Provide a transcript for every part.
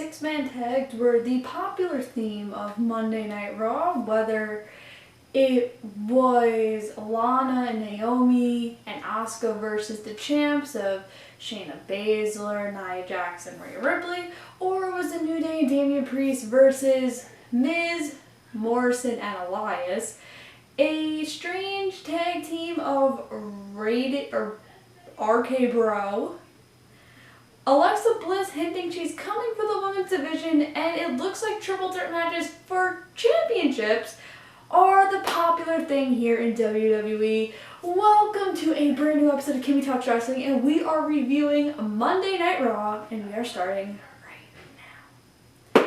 six-man tags were the popular theme of Monday Night Raw, whether it was Lana and Naomi and Asuka versus the champs of Shayna Baszler, Nia Jax, and Rhea Ripley, or it was the New Day and Damian Priest versus Miz, Morrison, and Elias. A strange tag team of RK Bro, Alexa Bliss hinting she's coming for the women's division, and it looks like triple threat matches for championships are the popular thing here in WWE. Welcome to a brand new episode of Kimmy Talks Wrestling, and we are reviewing Monday Night Raw, and we are starting right now.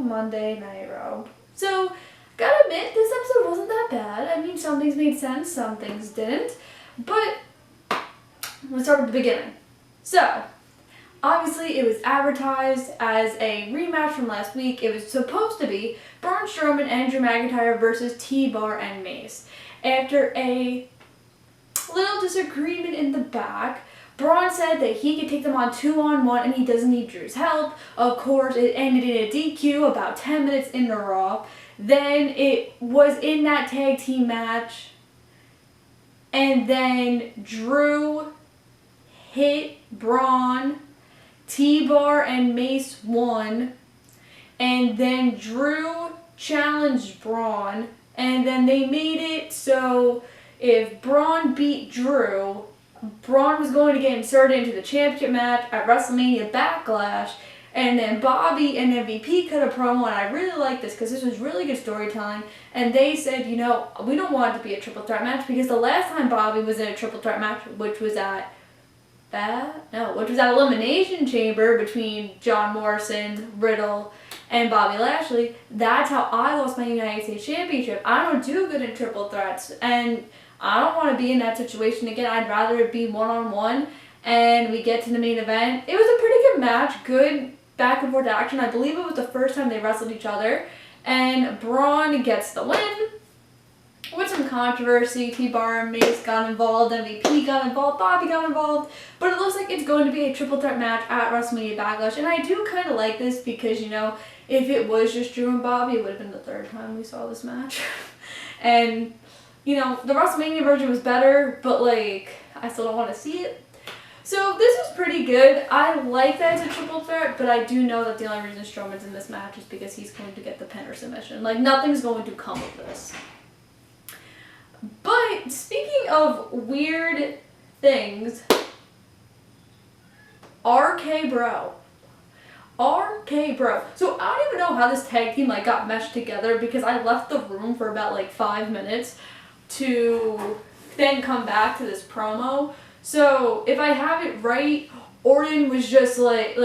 Monday Night Raw. So, gotta admit, this episode wasn't that bad. I mean, some things made sense, some things didn't. But, let's start at the beginning. So, obviously, it was advertised as a rematch from last week. It was supposed to be Braun Strowman and Drew McIntyre versus T-Bar and Mace. After a little disagreement in the back, Braun said that he could take them on 2-on-1 and he doesn't need Drew's help. Of course, it ended in a DQ about 10 minutes into Raw. Then it was in that tag team match. And then Drew hit Braun. T-Bar and Mace won. And then Drew challenged Braun. And then they made it so if Braun beat Drew, Braun was going to get inserted into the championship match at WrestleMania Backlash, and then Bobby and MVP cut a promo, and I really like this because this was really good storytelling, and they said, you know, we don't want it to be a triple threat match because the last time Bobby was in a triple threat match, which was at Elimination Chamber between John Morrison, Riddle, and Bobby Lashley, that's how I lost my United States Championship. I don't do good in triple threats, and I don't want to be in that situation again. I'd rather it be one-on-one, and we get to the main event. It was a pretty good match, good back-and-forth action. I believe it was the first time they wrestled each other, and Braun gets the win. With some controversy, T-Bar and Mace got involved, MVP got involved, Bobby got involved, but it looks like it's going to be a triple threat match at WrestleMania Backlash, and I do kind of like this because, you know, if it was just Drew and Bobby, it would have been the third time we saw this match. And you know, the WrestleMania version was better, but, like, I still don't want to see it. So, this is pretty good. I like that it's a triple threat, but I do know that the only reason Strowman's in this match is because he's going to get the pin or submission. Like, nothing's going to come of this. But, speaking of weird things, RK Bro. RK Bro. So, I don't even know how this tag team, like, got meshed together because I left the room for about, like, 5 minutes to then come back to this promo. So if I have it right, Orton was just like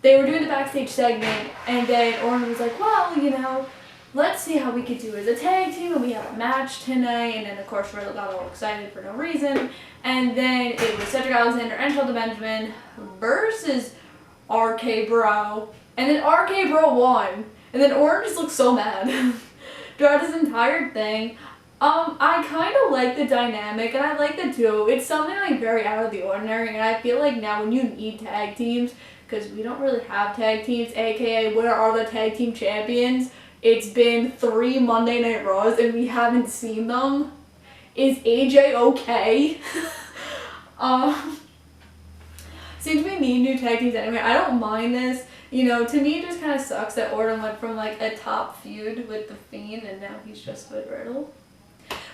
they were doing the backstage segment, and then Orton was like, well, you know, let's see how we could do as a tag team, and we have a match tonight. And then of course Riddle got all excited for no reason, and then it was Cedric Alexander and Shelton Benjamin versus RK Bro, and then RK Bro won, and then Orton just looked so mad throughout this entire thing. I kind of like the dynamic, and I like the duo. It's something, like, very out of the ordinary, and I feel like now when you need tag teams, because we don't really have tag teams, aka where are the tag team champions? It's been 3 Monday Night Raws, and we haven't seen them. Is AJ okay? Since we need new tag teams anyway, I don't mind this. You know, to me it just kind of sucks that Orton went from, like, a top feud with The Fiend, and now he's just with Riddle.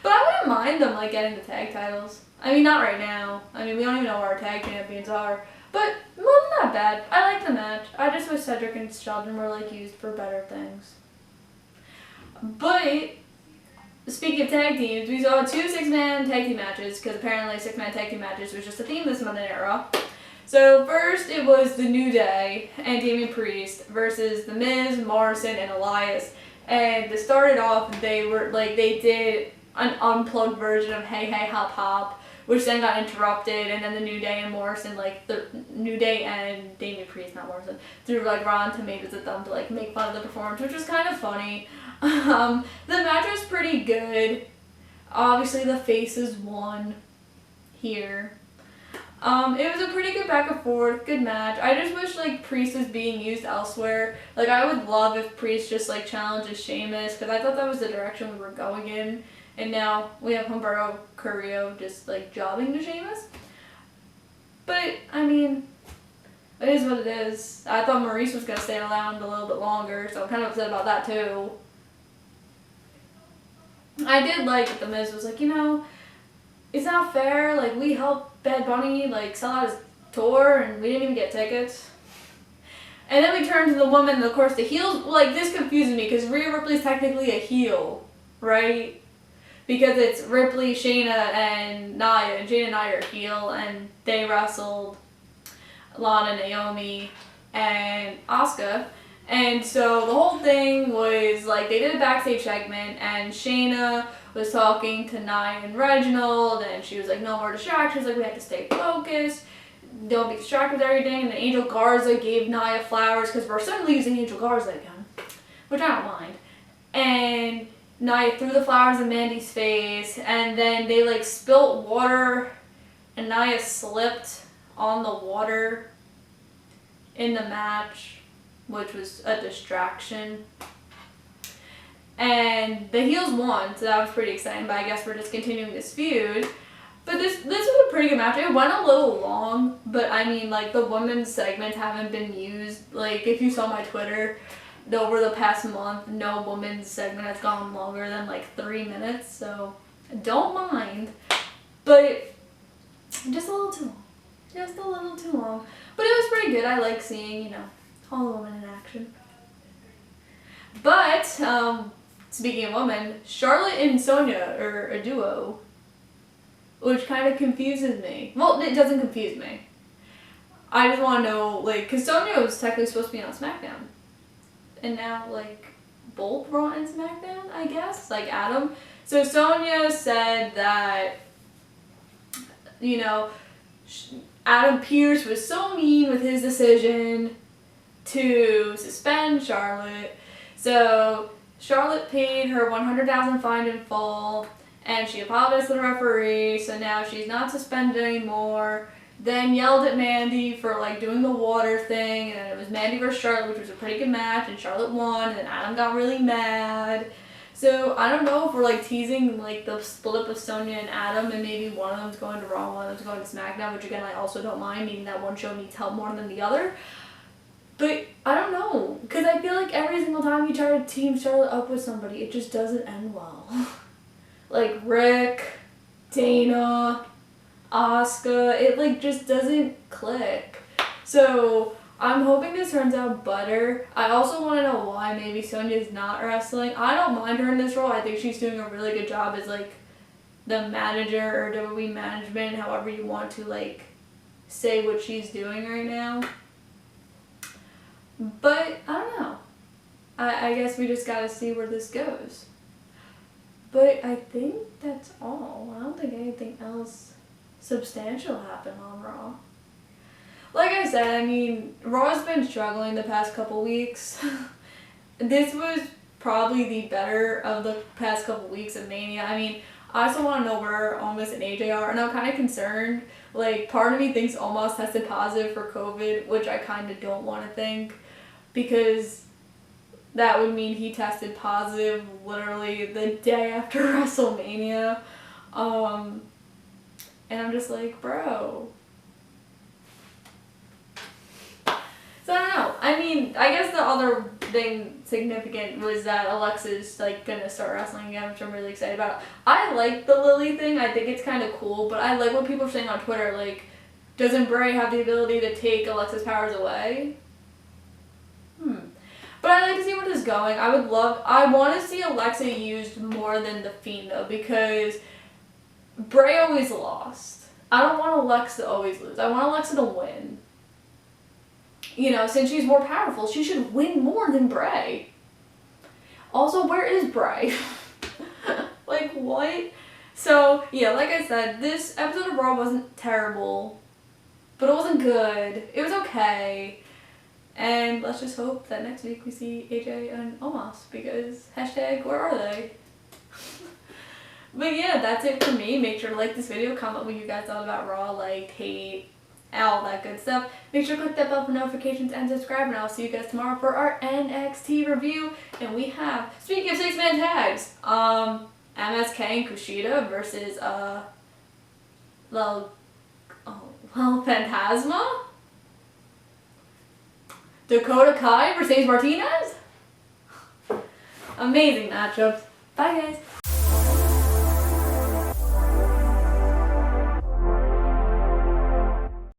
But I wouldn't mind them, like, getting the tag titles. I mean, not right now. I mean, we don't even know where our tag champions are. But, well, not bad. I like the match. I just wish Cedric and Sheldon were, like, used for better things. But, speaking of tag teams, we saw 2 6-man tag team matches, because apparently 6-man tag team matches was just a theme this Monday Night Raw. So, first it was The New Day and Damian Priest versus The Miz, Morrison, and Elias. And to start it off, they did an unplugged version of Hey Hey Hop Hop, which then got interrupted, and then the New Day and Morrison, like the New Day and Damian Priest, not Morrison, threw like Rotten Tomatoes at them to like make fun of the performance, which was kind of funny. The match was pretty good. Obviously the faces won here. It was a pretty good back and forth, good match. I just wish like Priest was being used elsewhere. Like I would love if Priest just like challenges Sheamus, because I thought that was the direction we were going in. And now we have Humberto Carrillo just like jobbing to Sheamus. But I mean, it is what it is. I thought Maurice was gonna stay around a little bit longer, so I'm kind of upset about that too. I did like that the Miz was like, you know, it's not fair. Like we helped Bad Bunny like sell out his tour, and we didn't even get tickets. And then we turned to the woman, and of course the heels. Like this confuses me because Rhea Ripley's technically a heel, right? Because it's Ripley, Shayna, and Nia, and Shayna and Nia are heel, and they wrestled Lana, Naomi, and Asuka. And so the whole thing was like they did a backstage segment, and Shayna was talking to Nia and Reginald, and she was like, no more distractions, like we have to stay focused, don't be distracted with everything. And then Angel Garza gave Nia flowers, because we're suddenly using Angel Garza again, which I don't mind. And Nia threw the flowers in Mandy's face, and then they like spilt water, and Nia slipped on the water in the match, which was a distraction. And the heels won, so that was pretty exciting, but I guess we're just continuing this feud. But this was a pretty good match. It went a little long, but I mean, like, the women's segments haven't been used. Like, if you saw my Twitter, over the past month, no women's segment has gone longer than, like, 3 minutes, so don't mind. But just a little too long. Just a little too long. But it was pretty good. I like seeing, you know, all the women in action. But, speaking of women, Charlotte and Sonya are a duo, which kind of confuses me. Well, it doesn't confuse me. I just want to know, like, because Sonya was technically supposed to be on SmackDown. And now, like, both Raw and SmackDown, I guess? Like, Adam. So Sonya said that, you know, Adam Pearce was so mean with his decision to suspend Charlotte. So Charlotte paid her $100,000 fine in full, and she apologized to the referee, so now she's not suspended anymore. Then yelled at Mandy for like doing the water thing, and it was Mandy versus Charlotte, which was a pretty good match, and Charlotte won, and then Adam got really mad. So I don't know if we're like teasing like the split up of Sonya and Adam, and maybe one of them's going to Raw, one of them's going to SmackDown, which again I also don't mind, meaning that one show needs help more than the other. But I don't know, because I feel like every single time you try to team Charlotte up with somebody, it just doesn't end well. Like Rick, Dana, Asuka, it like just doesn't click. So I'm hoping this turns out better. I also want to know why maybe Sonya's not wrestling. I don't mind her in this role. I think she's doing a really good job as like the manager or WWE management, however you want to like say what she's doing right now. But I don't know. I guess we just gotta see where this goes. But I think that's all. I don't think anything else substantial happened on Raw. Like I said, I mean, Raw's been struggling the past couple weeks. This was probably the better of the past couple weeks of Mania. I mean, I also want to know where Almas and AJ are, and I'm kind of concerned. Like, part of me thinks Almas tested positive for COVID, which I kind of don't want to think, because that would mean he tested positive literally the day after WrestleMania. And I'm just like, bro. So I don't know. I mean, I guess the other thing significant was that Alexa's like gonna start wrestling again, which I'm really excited about. I like the Lily thing. I think it's kind of cool, but I like what people are saying on Twitter. Like, doesn't Bray have the ability to take Alexa's powers away? But I'd like to see where this is going. I want to see Alexa used more than The Fiend, though, because Bray always lost. I don't want Alexa to always lose. I want Alexa to win. You know, since she's more powerful, she should win more than Bray. Also, where is Bray? Like, what? So, yeah, like I said, this episode of Raw wasn't terrible, but it wasn't good. It was okay. And let's just hope that next week we see AJ and Omos, because hashtag, where are they? But yeah, that's it for me. Make sure to like this video, comment what you guys thought about Raw, like, hate, all that good stuff. Make sure to click that bell for notifications and subscribe, and I'll see you guys tomorrow for our NXT review. And we have, speaking of 6-man tags, MSK and Kushida versus Phantasma, Dakota Kai versus Martinez. Amazing matchups. Bye guys.